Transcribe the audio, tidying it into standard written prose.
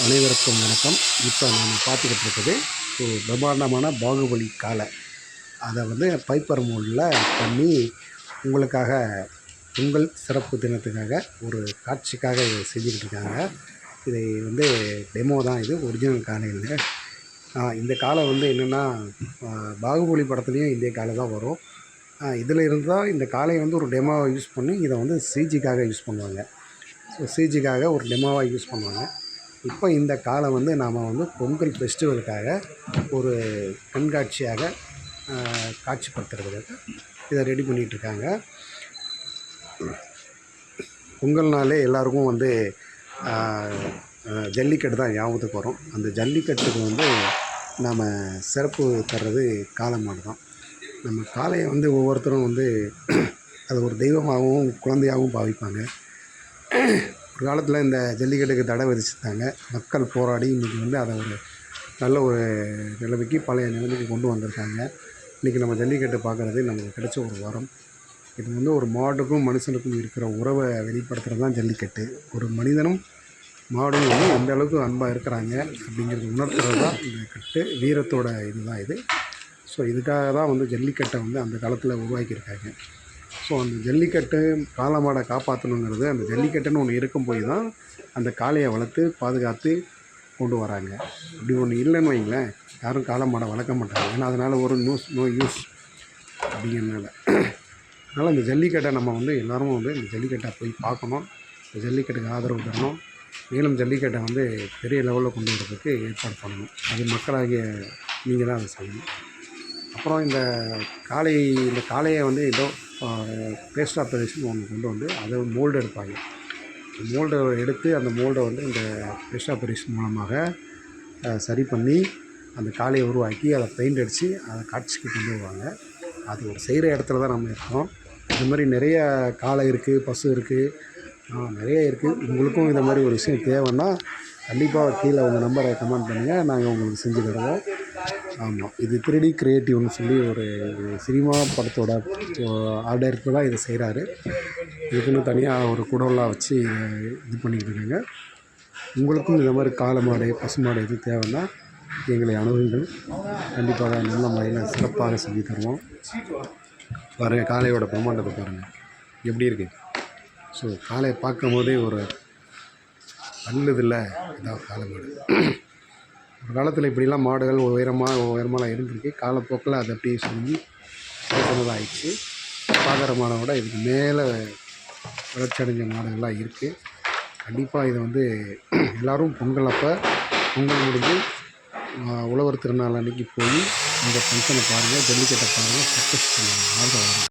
அனைவருக்கும் வணக்கம். இப்போ நாம் பார்த்துக்கிட்டு இருக்குது ஒரு பிரம்மாண்டமான பாகுபலி காளை. அதை பைப்பர் மோடில் பண்ணி உங்களுக்காக பொங்கல் சிறப்பு தினத்துக்காக ஒரு காட்சிக்காக செஞ்சுக்கிட்டு இருக்காங்க. இதை டெமோ தான், இது ஒரிஜினல் காளை இல்லை. இந்த காளை என்னென்னா, பாகுபலி படத்துலேயும் இதே காளை தான் வரும். இதில் இருந்தால் இந்த காளையை ஒரு டெமோவாக யூஸ் பண்ணி இதை சிஜிக்காக யூஸ் பண்ணுவாங்க. ஸோ சிஜிக்காக ஒரு டெமோவாக யூஸ் பண்ணுவாங்க. இப்போ இந்த காளை நாம் பொங்கல் ஃபெஸ்டிவலுக்காக ஒரு கண்காட்சியாக காட்சிப்படுத்துறதுக்காக இதை ரெடி பண்ணிகிட்ருக்காங்க. பொங்கல்னாலே எல்லாருக்கும் ஜல்லிக்கட்டு தான் ஞாபகத்துக்கு வரும். அந்த ஜல்லிக்கட்டுக்கு நாம் சிறப்பு தர்றது காளை மாடு தான். நம்ம காளையை ஒவ்வொருத்தரும் அது ஒரு தெய்வமாகவும் குழந்தையாகவும் பாவிப்பாங்க. ஒரு காலத்தில் இந்த ஜல்லிக்கட்டுக்கு தடை விதிச்சிருந்தாங்க. மக்கள் போராடி இன்றைக்கி அதை ஒரு நல்ல ஒரு நிலைமைக்கு, பழைய நிலைமைக்கு கொண்டு வந்திருக்காங்க. இன்றைக்கி நம்ம ஜல்லிக்கட்டு பார்க்குறது நமக்கு கிடைச்ச ஒரு வரம். இது ஒரு மாடுக்கும் மனுஷனுக்கும் இருக்கிற உறவை வெளிப்படுத்துகிறது தான் ஜல்லிக்கட்டு. ஒரு மனிதனும் மாடும் எந்த அளவுக்கு அன்பாக இருக்கிறாங்க அப்படிங்கிறது உணர்த்துறது தான் இந்த கட்டு. வீரத்தோட இதுதான் இது. ஸோ இதுக்காக தான் ஜல்லிக்கட்டை அந்த காலத்தில் உருவாக்கியிருக்காங்க. ஸோ அந்த ஜல்லிக்கட்டு காளை மாடை காப்பாற்றணுங்கிறது, அந்த ஜல்லிக்கட்டுன்னு ஒன்று இருக்கும் போய் தான் அந்த காளையை வளர்த்து பாதுகாத்து கொண்டு வராங்க. அப்படி ஒன்று இல்லைன்னு வைங்களேன், யாரும் காளை மாடை வளர்க்க மாட்டாங்க. ஏன்னா அதனால் ஒரு நோ யூஸ் அப்படிங்கிறதுனால. அதனால் இந்த ஜல்லிக்கட்டை நம்ம எல்லோரும் இந்த ஜல்லிக்கட்டை போய் பார்க்கணும். இந்த ஜல்லிக்கட்டுக்கு ஆதரவு தரணும். மேலும் ஜல்லிக்கட்டை பெரிய லெவலில் கொண்டு வரதுக்கு ஏற்பாடு பண்ணணும். அது மக்களாகிய நீங்கள் தான் அதை செய்யணும். அப்புறம் இந்த காளையை ஏதோ பேஸ்ட் ஆப்ரேஷன் ஒன்று கொண்டு அதை மோல்டு எடுப்பாங்க. மோல்டை எடுத்து அந்த மோல்டை இந்த பேஸ்ட் ஆப்ரேஷன் மூலமாக சரி பண்ணி அந்த காளையை உருவாக்கி அதை பெயிண்ட் அடித்து அதை காட்சிக்கு கொண்டு வருவாங்க. அது ஒரு செய்கிற இடத்துல தான் நம்ம இருக்கோம். இந்த மாதிரி நிறைய காளை இருக்குது, பசு இருக்குது, நிறைய இருக்குது. உங்களுக்கும் இந்த மாதிரி ஒரு விஷயம் தேவைன்னா கண்டிப்பாக கீழே உங்கள் நம்பரை கமெண்ட் பண்ணுங்கள், நாங்கள் உங்களுக்கு செஞ்சு தருவோம். ஆமாம், இது 3D கிரியேட்டிவ்னு சொல்லி ஒரு சினிமா படத்தோட ஆர்டருக்கு தான் இதை செய்கிறாரு. இதுக்குன்னு தனியாக ஒரு குடோலாம் வச்சு இது பண்ணிக்கிட்டு இருக்காங்க. உங்களுக்கும் இந்த மாதிரி காளை மாடு, பசு மாடு எது தேவைன்னா எங்களை அணுகுங்கள். கண்டிப்பாக நல்ல முறையில் சிறப்பாக செஞ்சு தருவோம். பாருங்கள், காளையோட பிரம்மாண்டத்தை பாருங்கள் எப்படி இருக்குது. ஸோ காளையை பார்க்கும் போதே ஒரு நல்லதில்லை, இதான் காளை மாடு. ஒரு காலத்தில் இப்படிலாம் மாடுகள் உயரமாலாம் இருந்திருக்கு. காலப்போக்கில் அது அப்படியே சொல்லி சின்னதாக ஆயிடுச்சு. பார்க்குற மாடை விட இதுக்கு மேலே வளர்ச்சி அடைஞ்ச மாடுகள்லாம் இருக்குது. கண்டிப்பாக இது எல்லோரும் பொங்கல் முடிஞ்சு உழவர் திருநாள் அன்றைக்கி போய் இந்த ஃபங்க்ஷனை பாருங்கள், ஜல்லிக்கட்டை பாருங்கள், சக்ஸஸ் பண்ணுவாங்க.